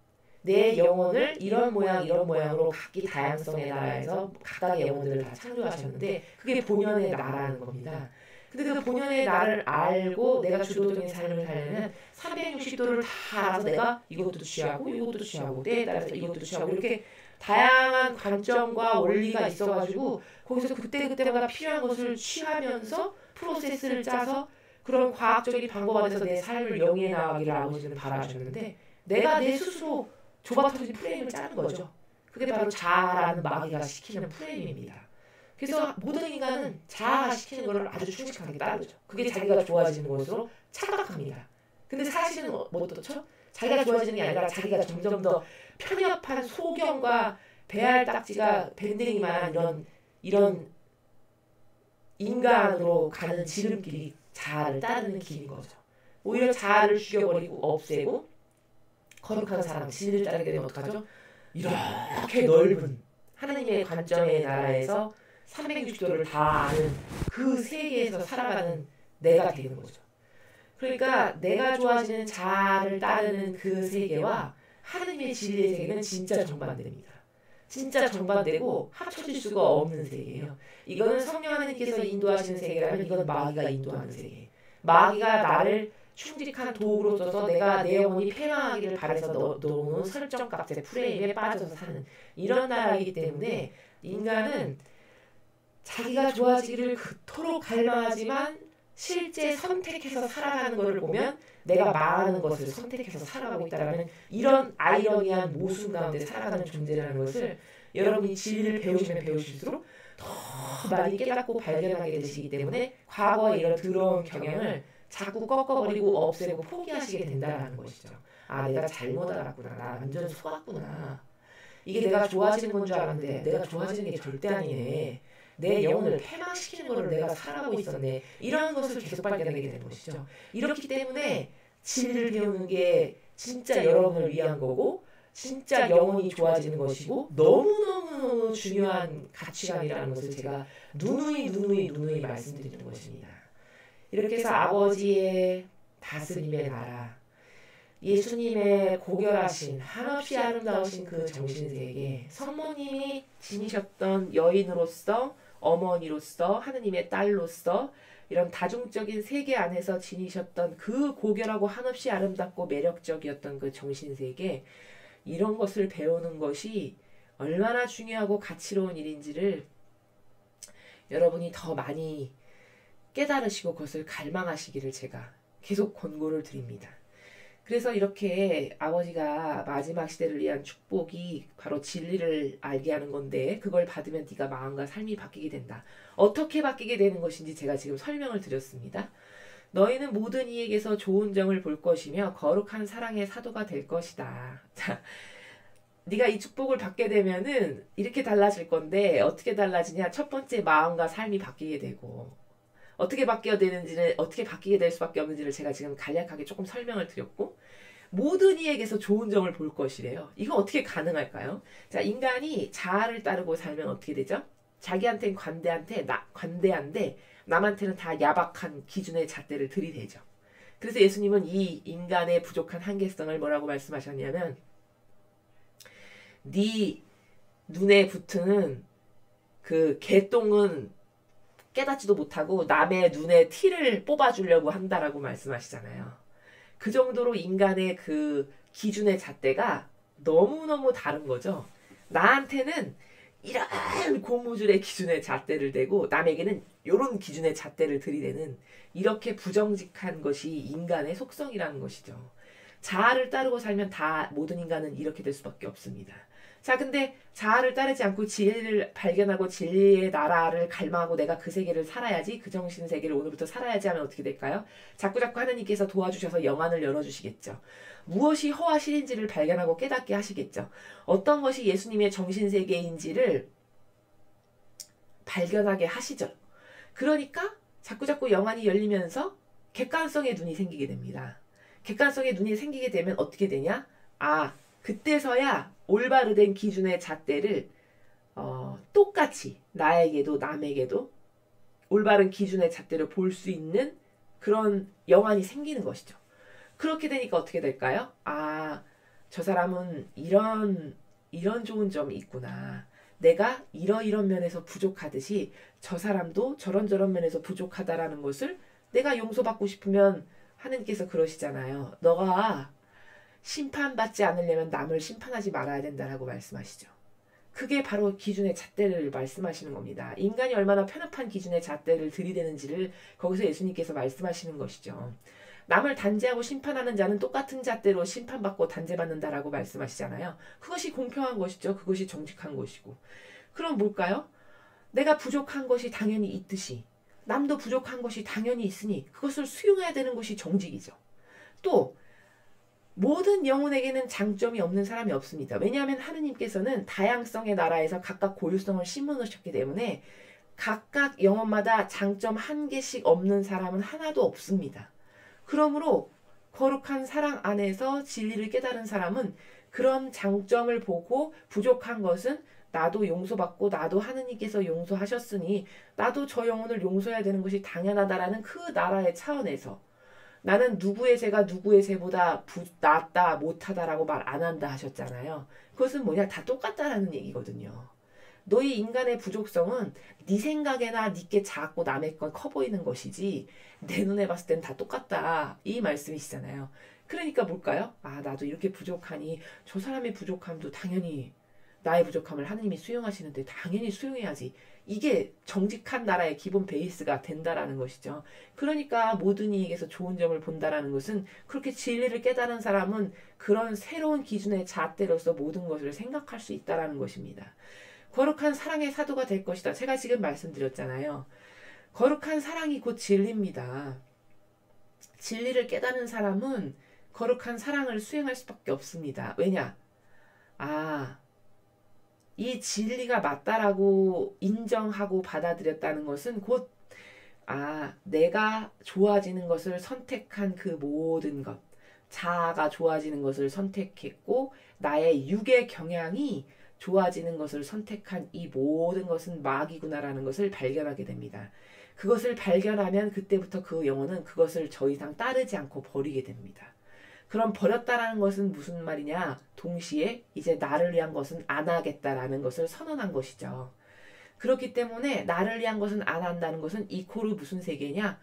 Speaker 1: 내 영혼을 이런 모양 이런 모양으로 각기 다양성의 나라에서 각각의 영혼들을 다 창조하셨는데 그게 본연의 나라는 겁니다. 근데 그 본연의 나를 알고 내가 주도적인 삶을 살려면 360도를 다 알아서 내가 이것도 취하고 이것도 취하고 때에 따라서 이것도 취하고 이렇게 다양한 관점과 원리가 있어가지고 거기서 그때그때마다 필요한 것을 취하면서 프로세스를 짜서 그런 과학적인 방법 안에서 내 삶을 영위해 나가기를 아버지는 바라셨는데 내가 내 스스로 좁아터진 프레임을 짜는 거죠. 그게 바로 자아라는 마귀가 시키는 프레임입니다. 그래서 모든 인간은 자아가 시키는 것을 아주 충직하게 따르죠. 그게 자기가 좋아지는 것으로 착각합니다. 근데 사실은 어떻죠? 자기가 좋아지는 게 아니라 자기가 점점 더 편협한 소경과 배알딱지가 밴댕이만한 이런 인간으로 가는 지름길이 자아를 따르는 길인 거죠. 오히려 자아를 죽여버리고 없애고 거룩한 사랑, 진리를 따르게 되면 어떡하죠? 이렇게 넓은 하나님의 관점의 나라에서 360도를 다 아는 그 세계에서 살아가는 내가 되는 거죠. 그러니까 내가 좋아지는 자아를 따르는 그 세계와 하나님의 진리의 세계는 진짜 정반대입니다. 진짜 정반대고 합쳐질 수가 없는 세계예요. 이거는 성령 하나님께서 인도하시는 세계라면 이건 마귀가 인도하는 세계. 마귀가 나를 충직한 도구로 써서 내가 내 영혼이 패망하기를 바라서 넣어놓은 설정값의 프레임에 빠져서 사는 이런 나라이기 때문에 인간은 자기가 좋아지기를 그토록 갈망하지만 실제 선택해서 살아가는 것을 보면 내가 망하는 것을 선택해서 살아가고 있다는 이런 아이러니한 모순 가운데 살아가는 존재라는 것을 여러분이 진리를 배우시면 배우실수록 더 많이 깨닫고 발견하게 되시기 때문에 과거의 이런 더러운 경향을 자꾸 꺾어버리고 없애고 포기하시게 된다는 것이죠. 아, 내가 잘못 알았구나. 나 완전 속았구나. 이게 내가 좋아지는 건 줄 알았는데 내가 좋아지는 게 절대 아니네. 내 영혼을 패망시키는 거를 내가 살아가고 있었네. 이런 것을 계속 발견하게 되는 것이죠. 이렇기 때문에 진리를 배우는 게 진짜 여러분을 위한 거고 진짜 영혼이 좋아지는 것이고 너무너무 중요한 가치관이라는 것을 제가 누누이 말씀드리는 것입니다. 이렇게 해서 아버지의 다스림의 나라, 예수님의 고결하신 한없이 아름다우신 그 정신세계, 성모님이 지니셨던 여인으로서 어머니로서 하느님의 딸로서 이런 다중적인 세계 안에서 지니셨던 그 고결하고 한없이 아름답고 매력적이었던 그 정신세계, 이런 것을 배우는 것이 얼마나 중요하고 가치로운 일인지를 여러분이 더 많이 깨달으시고 그것을 갈망하시기를 제가 계속 권고를 드립니다. 그래서 이렇게 아버지가 마지막 시대를 위한 축복이 바로 진리를 알게 하는 건데 그걸 받으면 네가 마음과 삶이 바뀌게 된다. 어떻게 바뀌게 되는 것인지 제가 지금 설명을 드렸습니다. 너희는 모든 이에게서 좋은 점을 볼 것이며 거룩한 사랑의 사도가 될 것이다. 자, 네가 이 축복을 받게 되면은 이렇게 달라질 건데 어떻게 달라지냐? 첫 번째 마음과 삶이 바뀌게 되고 어떻게 바뀌게 될 수밖에 없는지를 제가 지금 간략하게 조금 설명을 드렸고 모든 이에게서 좋은 점을 볼 것이래요. 이거 어떻게 가능할까요? 자, 인간이 자아를 따르고 살면 어떻게 되죠? 자기한테는 관대한데 남한테는 다 야박한 기준의 잣대를 들이대죠. 그래서 예수님은 이 인간의 부족한 한계성을 뭐라고 말씀하셨냐면 네 눈에 붙은 그 개똥은 깨닫지도 못하고 남의 눈에 티를 뽑아주려고 한다라고 말씀하시잖아요. 그 정도로 인간의 그 기준의 잣대가 너무너무 다른 거죠. 나한테는 이런 고무줄의 기준의 잣대를 대고 남에게는 이런 기준의 잣대를 들이대는 이렇게 부정직한 것이 인간의 속성이라는 것이죠. 자아를 따르고 살면 다 모든 인간은 이렇게 될 수밖에 없습니다. 자, 근데 자아를 따르지 않고 진리를 발견하고 진리의 나라를 갈망하고 내가 그 세계를 살아야지, 그 정신 세계를 오늘부터 살아야지 하면 어떻게 될까요? 자꾸 하나님께서 도와주셔서 영안을 열어주시겠죠. 무엇이 허와실인지를 발견하고 깨닫게 하시겠죠. 어떤 것이 예수님의 정신 세계인지를 발견하게 하시죠. 그러니까 자꾸 영안이 열리면서 객관성의 눈이 생기게 됩니다. 객관성의 눈이 생기게 되면 어떻게 되냐? 아, 그때서야 올바르된 기준의 잣대를 똑같이 나에게도 남에게도 올바른 기준의 잣대를 볼 수 있는 그런 영안이 생기는 것이죠. 그렇게 되니까 어떻게 될까요? 아, 저 사람은 이런 좋은 점이 있구나. 내가 이런 면에서 부족하듯이 저 사람도 저런 면에서 부족하다라는 것을 내가 용서받고 싶으면 하느님께서 그러시잖아요. 너가 심판받지 않으려면 남을 심판하지 말아야 된다라고 말씀하시죠. 그게 바로 기준의 잣대를 말씀하시는 겁니다. 인간이 얼마나 편협한 기준의 잣대를 들이대는지를 거기서 예수님께서 말씀하시는 것이죠. 남을 단죄하고 심판하는 자는 똑같은 잣대로 심판받고 단죄받는다라고 말씀하시잖아요. 그것이 공평한 것이죠. 그것이 정직한 것이고. 그럼 뭘까요? 내가 부족한 것이 당연히 있듯이 남도 부족한 것이 당연히 있으니 그것을 수용해야 되는 것이 정직이죠. 또 모든 영혼에게는 장점이 없는 사람이 없습니다. 왜냐하면 하느님께서는 다양성의 나라에서 각각 고유성을 심어놓으셨기 때문에 각각 영혼마다 장점 한 개씩 없는 사람은 하나도 없습니다. 그러므로 거룩한 사랑 안에서 진리를 깨달은 사람은 그런 장점을 보고 부족한 것은 나도 용서받고 나도 하느님께서 용서하셨으니 나도 저 영혼을 용서해야 되는 것이 당연하다라는 그 나라의 차원에서 나는 누구의 죄가 누구의 죄보다 낫다 못하다라고 말 안 한다 하셨잖아요. 그것은 뭐냐? 다 똑같다라는 얘기거든요. 너희 인간의 부족성은 네 생각에나 네게 작고 남의 건 커 보이는 것이지 내 눈에 봤을 땐 다 똑같다 이 말씀이시잖아요. 그러니까 뭘까요? 아 나도 이렇게 부족하니 저 사람의 부족함도 당연히 나의 부족함을 하느님이 수용하시는데 당연히 수용해야지. 이게 정직한 나라의 기본 베이스가 된다라는 것이죠. 그러니까 모든 이에게서 좋은 점을 본다라는 것은 그렇게 진리를 깨달은 사람은 그런 새로운 기준의 잣대로서 모든 것을 생각할 수 있다라는 것입니다. 거룩한 사랑의 사도가 될 것이다. 제가 지금 말씀드렸잖아요. 거룩한 사랑이 곧 진리입니다. 진리를 깨달은 사람은 거룩한 사랑을 수행할 수밖에 없습니다. 왜냐? 이 진리가 맞다라고 인정하고 받아들였다는 것은 곧 내가 좋아지는 것을 선택한 그 모든 것, 자아가 좋아지는 것을 선택했고 나의 육의 경향이 좋아지는 것을 선택한 이 모든 것은 마귀구나라는 것을 발견하게 됩니다. 그것을 발견하면 그때부터 그 영혼은 그것을 더 이상 따르지 않고 버리게 됩니다. 그럼 버렸다라는 것은 무슨 말이냐? 동시에 이제 나를 위한 것은 안 하겠다라는 것을 선언한 것이죠. 그렇기 때문에 나를 위한 것은 안 한다는 것은 이코르 무슨 세계냐?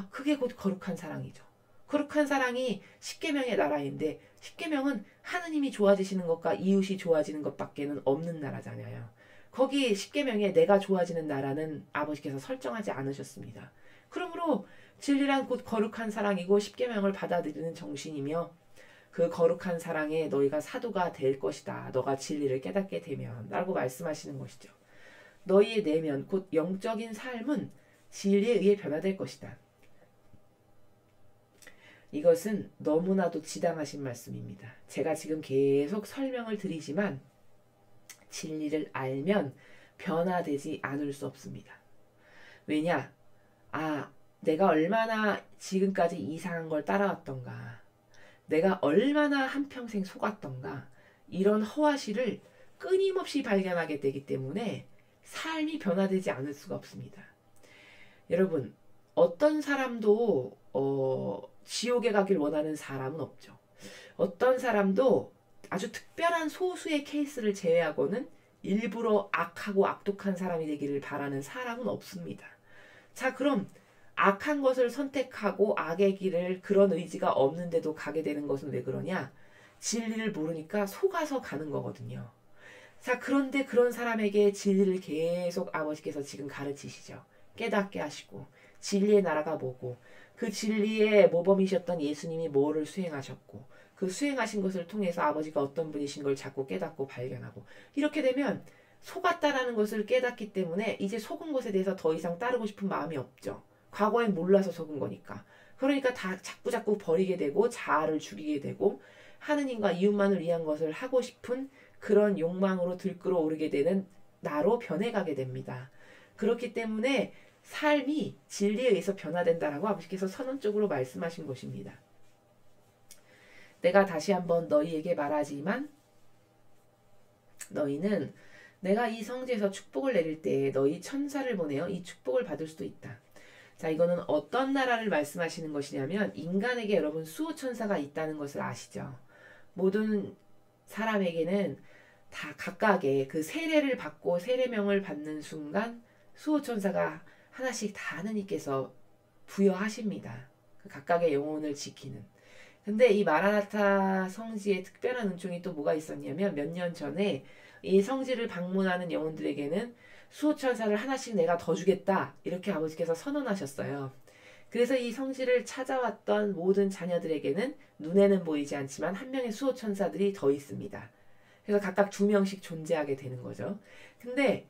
Speaker 1: 그게 곧 거룩한 사랑이죠. 거룩한 사랑이 십계명의 나라인데 십계명은 하느님이 좋아지시는 것과 이웃이 좋아지는 것밖에는 없는 나라잖아요. 거기 십계명에 내가 좋아지는 나라는 아버지께서 설정하지 않으셨습니다. 그러므로 진리란 곧 거룩한 사랑이고 십계명을 받아들이는 정신이며 그 거룩한 사랑에 너희가 사도가 될 것이다. 너가 진리를 깨닫게 되면 라고 말씀하시는 것이죠. 너희의 내면 곧 영적인 삶은 진리에 의해 변화될 것이다. 이것은 너무나도 지당하신 말씀입니다. 제가 지금 계속 설명을 드리지만 진리를 알면 변화되지 않을 수 없습니다. 왜냐? 내가 얼마나 지금까지 이상한 걸 따라왔던가, 내가 얼마나 한평생 속았던가, 이런 허와시를 끊임없이 발견하게 되기 때문에 삶이 변화되지 않을 수가 없습니다. 여러분, 어떤 사람도 지옥에 가길 원하는 사람은 없죠. 어떤 사람도 아주 특별한 소수의 케이스를 제외하고는 일부러 악하고 악독한 사람이 되기를 바라는 사람은 없습니다. 자, 그럼 악한 것을 선택하고 악의 길을 그런 의지가 없는데도 가게 되는 것은 왜 그러냐? 진리를 모르니까 속아서 가는 거거든요. 자, 그런데 그런 사람에게 진리를 계속 아버지께서 지금 가르치시죠. 깨닫게 하시고 진리의 나라가 뭐고 그 진리의 모범이셨던 예수님이 뭐를 수행하셨고 그 수행하신 것을 통해서 아버지가 어떤 분이신 걸 자꾸 깨닫고 발견하고 이렇게 되면 속았다라는 것을 깨닫기 때문에 이제 속은 것에 대해서 더 이상 따르고 싶은 마음이 없죠. 과거엔 몰라서 속은 거니까. 그러니까 다 자꾸 버리게 되고 자아를 죽이게 되고 하느님과 이웃만을 위한 것을 하고 싶은 그런 욕망으로 들끓어오르게 되는 나로 변해가게 됩니다. 그렇기 때문에 삶이 진리에 의해서 변화된다라고 아버지께서 선언적으로 말씀하신 것입니다. 내가 다시 한번 너희에게 말하지만 너희는 내가 이 성지에서 축복을 내릴 때 너희 천사를 보내어 이 축복을 받을 수도 있다. 자, 이거는 어떤 나라를 말씀하시는 것이냐면 인간에게 여러분 수호천사가 있다는 것을 아시죠? 모든 사람에게는 다 각각의 그 세례를 받고 세례명을 받는 순간 수호천사가 하나씩 다 하느님께서 부여하십니다. 그 각각의 영혼을 지키는. 근데 이 마라나타 성지에 특별한 은총이 또 뭐가 있었냐면 몇 년 전에 이 성지를 방문하는 영혼들에게는 수호천사를 하나씩 내가 더 주겠다 이렇게 아버지께서 선언하셨어요. 그래서 이 성지를 찾아왔던 모든 자녀들에게는 눈에는 보이지 않지만 한 명의 수호천사들이 더 있습니다. 그래서 각각 2명씩 존재하게 되는 거죠. 근데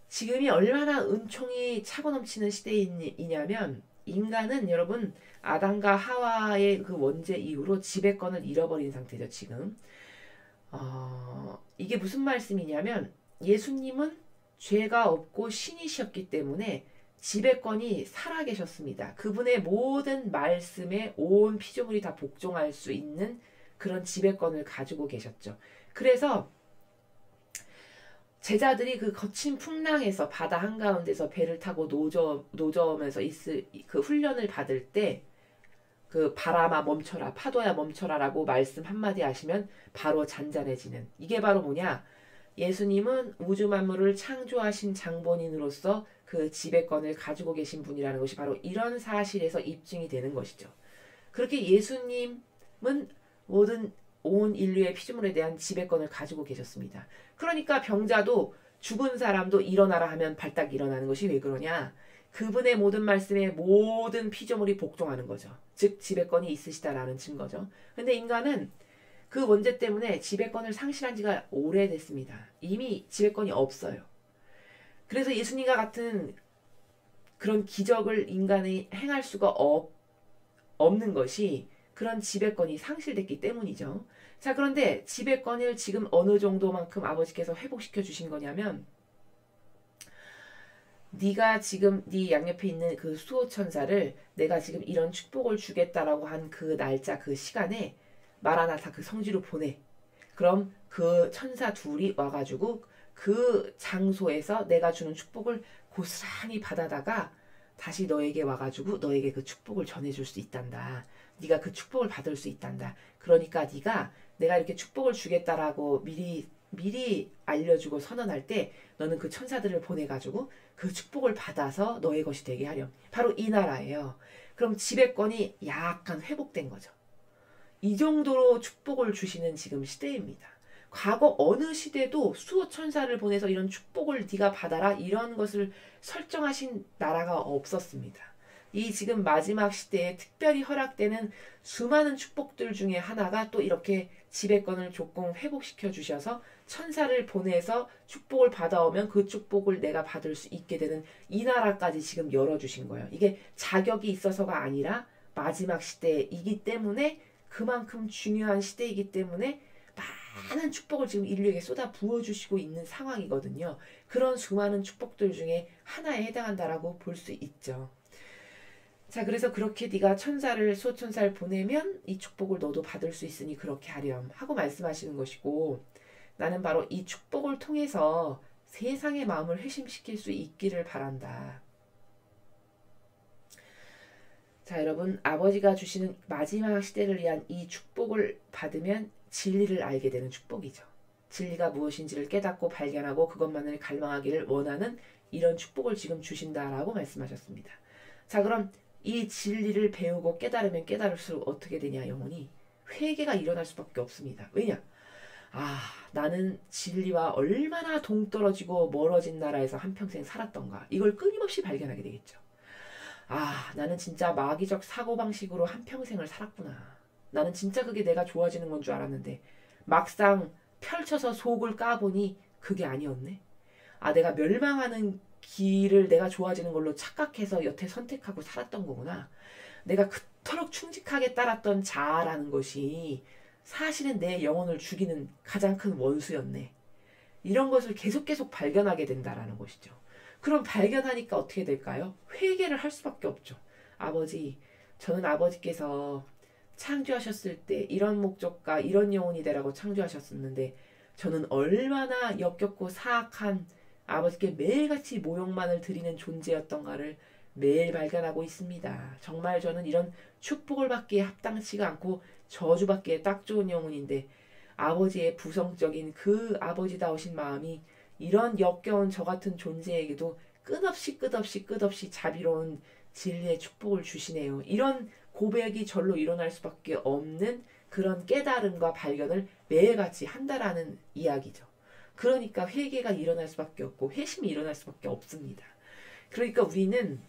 Speaker 1: 지금이 얼마나 은총이 차고 넘치는 시대이냐면 인간은 여러분 아담과 하와의 그 원죄 이후로 지배권을 잃어버린 상태죠. 지금 이게 무슨 말씀이냐면 예수님은 죄가 없고 신이셨기 때문에 지배권이 살아계셨습니다. 그분의 모든 말씀에 온 피조물이 다 복종할 수 있는 그런 지배권을 가지고 계셨죠. 그래서 제자들이 그 거친 풍랑에서 바다 한가운데서 배를 타고 노저으면서 있을 그 훈련을 받을 때 그 바람아 멈춰라, 파도야 멈춰라라고 말씀 한마디 하시면 바로 잔잔해지는, 이게 바로 뭐냐? 예수님은 우주 만물을 창조하신 장본인으로서 그 지배권을 가지고 계신 분이라는 것이 바로 이런 사실에서 입증이 되는 것이죠. 그렇게 예수님은 모든 온 인류의 피조물에 대한 지배권을 가지고 계셨습니다. 그러니까 병자도 죽은 사람도 일어나라 하면 발딱 일어나는 것이 왜 그러냐? 그분의 모든 말씀에 모든 피조물이 복종하는 거죠. 즉 지배권이 있으시다라는 증거죠. 근데 인간은 그 원죄 때문에 지배권을 상실한 지가 오래됐습니다. 이미 지배권이 없어요. 그래서 예수님과 같은 그런 기적을 인간이 행할 수가 없는 것이 그런 지배권이 상실됐기 때문이죠. 자, 그런데 지배권을 지금 어느 정도만큼 아버지께서 회복시켜 주신 거냐면, 네가 지금 네 양옆에 있는 그 수호천사를 내가 지금 이런 축복을 주겠다라고 한 그 날짜 그 시간에 마라나타 그 성지로 보내. 그럼 그 천사 둘이 와가지고 그 장소에서 내가 주는 축복을 고스란히 받아다가 다시 너에게 와가지고 너에게 그 축복을 전해줄 수 있단다. 네가 그 축복을 받을 수 있단다. 그러니까 네가 내가 이렇게 축복을 주겠다라고 미리 알려주고 선언할 때 너는 그 천사들을 보내가지고 그 축복을 받아서 너의 것이 되게 하렴. 바로 이 나라예요. 그럼 지배권이 약간 회복된 거죠. 이 정도로 축복을 주시는 지금 시대입니다. 과거 어느 시대도 수호천사를 보내서 이런 축복을 네가 받아라 이런 것을 설정하신 나라가 없었습니다. 이 지금 마지막 시대에 특별히 허락되는 수많은 축복들 중에 하나가 또 이렇게 지배권을 조금 회복시켜 주셔서 천사를 보내서 축복을 받아오면 그 축복을 내가 받을 수 있게 되는 이 나라까지 지금 열어주신 거예요. 이게 자격이 있어서가 아니라 마지막 시대이기 때문에, 그만큼 중요한 시대이기 때문에 많은 축복을 지금 인류에게 쏟아 부어주시고 있는 상황이거든요. 그런 수많은 축복들 중에 하나에 해당한다라고 볼 수 있죠. 자, 그래서 그렇게 네가 수호천사를 보내면 이 축복을 너도 받을 수 있으니 그렇게 하렴 하고 말씀하시는 것이고, 나는 바로 이 축복을 통해서 세상의 마음을 회심시킬 수 있기를 바란다. 자, 여러분, 아버지가 주시는 마지막 시대를 위한 이 축복을 받으면 진리를 알게 되는 축복이죠. 진리가 무엇인지를 깨닫고 발견하고 그것만을 갈망하기를 원하는 이런 축복을 지금 주신다라고 말씀하셨습니다. 자, 그럼 이 진리를 배우고 깨달으면 깨달을수록 어떻게 되냐? 영혼이 회개가 일어날 수밖에 없습니다. 왜냐? 나는 진리와 얼마나 동떨어지고 멀어진 나라에서 한평생 살았던가, 이걸 끊임없이 발견하게 되겠죠. 나는 진짜 마귀적 사고방식으로 한평생을 살았구나. 나는 진짜 그게 내가 좋아지는 건 줄 알았는데 막상 펼쳐서 속을 까보니 그게 아니었네. 내가 멸망하는 길을 내가 좋아지는 걸로 착각해서 여태 선택하고 살았던 거구나. 내가 그토록 충직하게 따랐던 자아라는 것이 사실은 내 영혼을 죽이는 가장 큰 원수였네. 이런 것을 계속 발견하게 된다라는 것이죠. 그럼 발견하니까 어떻게 될까요? 회개를 할 수밖에 없죠. 아버지, 저는 아버지께서 창조하셨을 때 이런 목적과 이런 영혼이 되라고 창조하셨었는데 저는 얼마나 역겹고 사악한, 아버지께 매일같이 모욕만을 드리는 존재였던가를 매일 발견하고 있습니다. 정말 저는 이런 축복을 받기에 합당치가 않고 저주받기에 딱 좋은 영혼인데 아버지의 부성적인 그 아버지다우신 마음이 이런 역겨운 저 같은 존재에게도 끝없이 자비로운 진리의 축복을 주시네요. 이런 고백이 절로 일어날 수밖에 없는 그런 깨달음과 발견을 매일같이 한다라는 이야기죠. 그러니까 회개가 일어날 수밖에 없고 회심이 일어날 수밖에 없습니다. 그러니까 우리는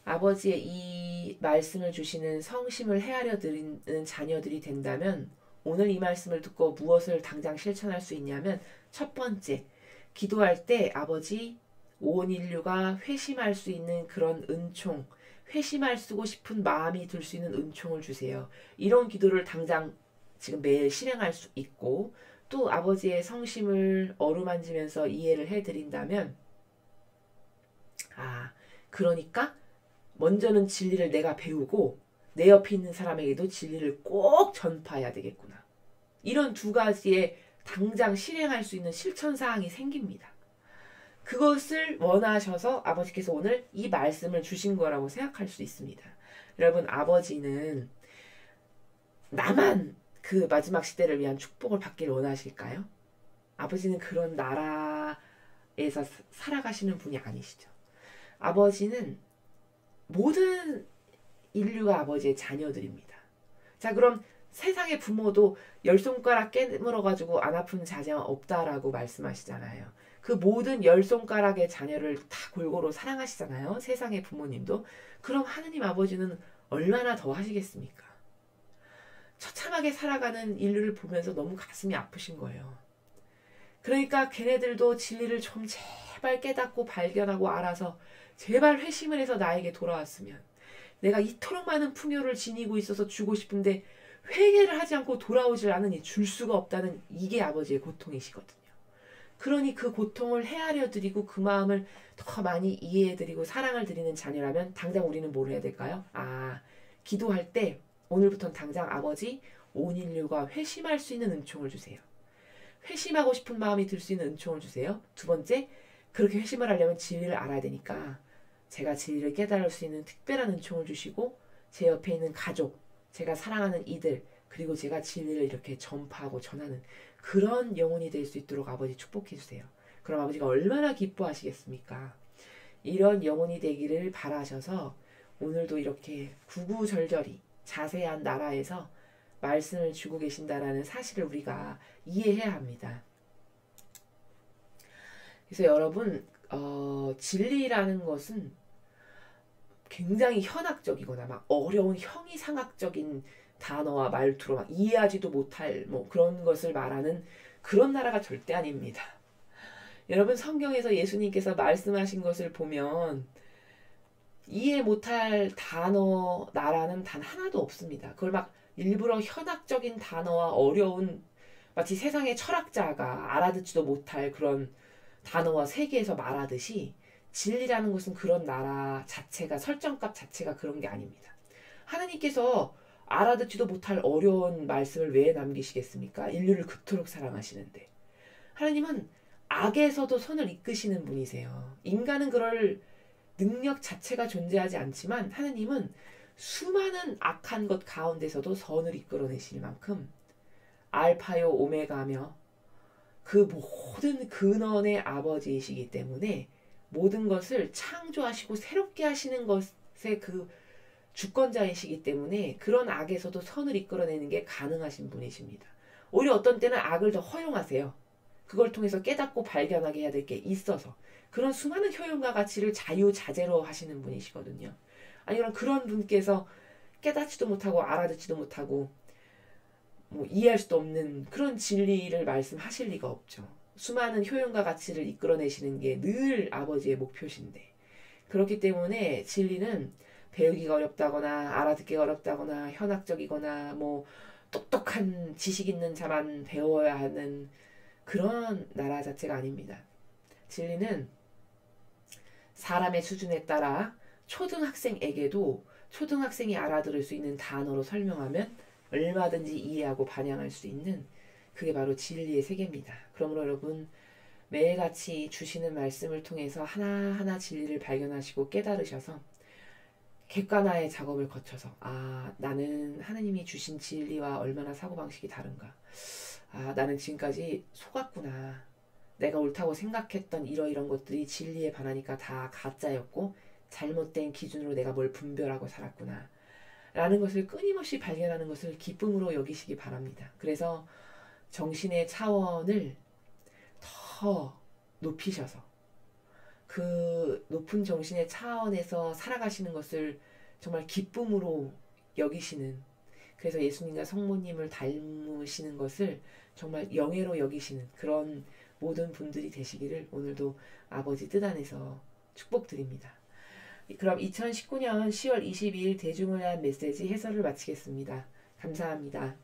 Speaker 1: 아버지의 이 말씀을 주시는 성심을 헤아려 드리는 자녀들이 된다면, 오늘 이 말씀을 듣고 무엇을 당장 실천할 수 있냐면, 첫 번째, 기도할 때 아버지, 온 인류가 회심할 수 있는 그런 은총, 회심할 쓰고 싶은 마음이 들 수 있는 은총을 주세요. 이런 기도를 당장 지금 매일 실행할 수 있고, 또 아버지의 성심을 어루만지면서 이해를 해드린다면, 그러니까 먼저는 진리를 내가 배우고 내 옆에 있는 사람에게도 진리를 꼭 전파해야 되겠구나. 이런 두 가지의 당장 실행할 수 있는 실천사항이 생깁니다. 그것을 원하셔서 아버지께서 오늘 이 말씀을 주신 거라고 생각할 수 있습니다. 여러분, 아버지는 나만 그 마지막 시대를 위한 축복을 받기를 원하실까요? 아버지는 그런 나라에서 살아가시는 분이 아니시죠. 아버지는 모든 인류가 아버지의 자녀들입니다. 자, 그럼 세상의 부모도 열 손가락 깨물어가지고 안 아픈 자녀 없다라고 말씀하시잖아요. 그 모든 열 손가락의 자녀를 다 골고루 사랑하시잖아요. 세상의 부모님도. 그럼 하느님 아버지는 얼마나 더 하시겠습니까? 처참하게 살아가는 인류를 보면서 너무 가슴이 아프신 거예요. 그러니까 걔네들도 진리를 좀 제발 깨닫고 발견하고 알아서 제발 회심을 해서 나에게 돌아왔으면, 내가 이토록 많은 풍요를 지니고 있어서 주고 싶은데 회개를 하지 않고 돌아오질 않으니 줄 수가 없다는, 이게 아버지의 고통이시거든요. 그러니 그 고통을 헤아려 드리고 그 마음을 더 많이 이해해 드리고 사랑을 드리는 자녀라면 당장 우리는 뭘 해야 될까요? 기도할 때 오늘부터는 당장 아버지, 온 인류가 회심할 수 있는 은총을 주세요. 회심하고 싶은 마음이 들 수 있는 은총을 주세요. 두 번째, 그렇게 회심을 하려면 진리를 알아야 되니까 제가 진리를 깨달을 수 있는 특별한 은총을 주시고, 제 옆에 있는 가족, 제가 사랑하는 이들, 그리고 제가 진리를 이렇게 전파하고 전하는 그런 영혼이 될 수 있도록 아버지 축복해 주세요. 그럼 아버지가 얼마나 기뻐하시겠습니까? 이런 영혼이 되기를 바라셔서 오늘도 이렇게 구구절절히 자세한 나라에서 말씀을 주고 계신다라는 사실을 우리가 이해해야 합니다. 그래서 여러분, 진리라는 것은 굉장히 현학적이거나 막 어려운 형이상학적인 단어와 말투로 막 이해하지도 못할 그런 것을 말하는 그런 나라가 절대 아닙니다. 여러분, 성경에서 예수님께서 말씀하신 것을 보면 이해 못할 단어, 나라는 단 하나도 없습니다. 그걸 막 일부러 현학적인 단어와 어려운, 마치 세상의 철학자가 알아듣지도 못할 그런 단어와 세계에서 말하듯이, 진리라는 것은 그런 나라 자체가, 설정값 자체가 그런 게 아닙니다. 하나님께서 알아듣지도 못할 어려운 말씀을 왜 남기시겠습니까? 인류를 그토록 사랑하시는데. 하나님은 악에서도 선을 이끄시는 분이세요. 인간은 그럴 능력 자체가 존재하지 않지만 하나님은 수많은 악한 것 가운데서도 선을 이끌어내실 만큼 알파요 오메가며 그 모든 근원의 아버지이시기 때문에 모든 것을 창조하시고 새롭게 하시는 것의 그 주권자이시기 때문에 그런 악에서도 선을 이끌어내는 게 가능하신 분이십니다. 오히려 어떤 때는 악을 더 허용하세요. 그걸 통해서 깨닫고 발견하게 해야 될 게 있어서. 그런 수많은 효용과 가치를 자유자재로 하시는 분이시거든요. 아니, 그런 분께서 깨닫지도 못하고 알아듣지도 못하고 이해할 수도 없는 그런 진리를 말씀하실 리가 없죠. 수많은 효용과 가치를 이끌어내시는 게 늘 아버지의 목표신데, 그렇기 때문에 진리는 배우기가 어렵다거나 알아듣기가 어렵다거나 현학적이거나 똑똑한 지식 있는 자만 배워야 하는 그런 나라 자체가 아닙니다. 진리는 사람의 수준에 따라 초등학생에게도 초등학생이 알아들을 수 있는 단어로 설명하면 얼마든지 이해하고 반영할 수 있는, 그게 바로 진리의 세계입니다. 그러므로 여러분, 매일같이 주시는 말씀을 통해서 하나하나 진리를 발견하시고 깨달으셔서 객관화의 작업을 거쳐서 나는 하느님이 주신 진리와 얼마나 사고방식이 다른가, 나는 지금까지 속았구나, 내가 옳다고 생각했던 이러이런 것들이 진리에 반하니까 다 가짜였고 잘못된 기준으로 내가 뭘 분별하고 살았구나 라는 것을 끊임없이 발견하는 것을 기쁨으로 여기시기 바랍니다. 그래서 정신의 차원을 더 높이셔서 그 높은 정신의 차원에서 살아가시는 것을 정말 기쁨으로 여기시는, 그래서 예수님과 성모님을 닮으시는 것을 정말 영예로 여기시는 그런 모든 분들이 되시기를 오늘도 아버지 뜻 안에서 축복드립니다. 그럼 2019년 10월 22일 대중을 위한 메시지 해설을 마치겠습니다. 감사합니다.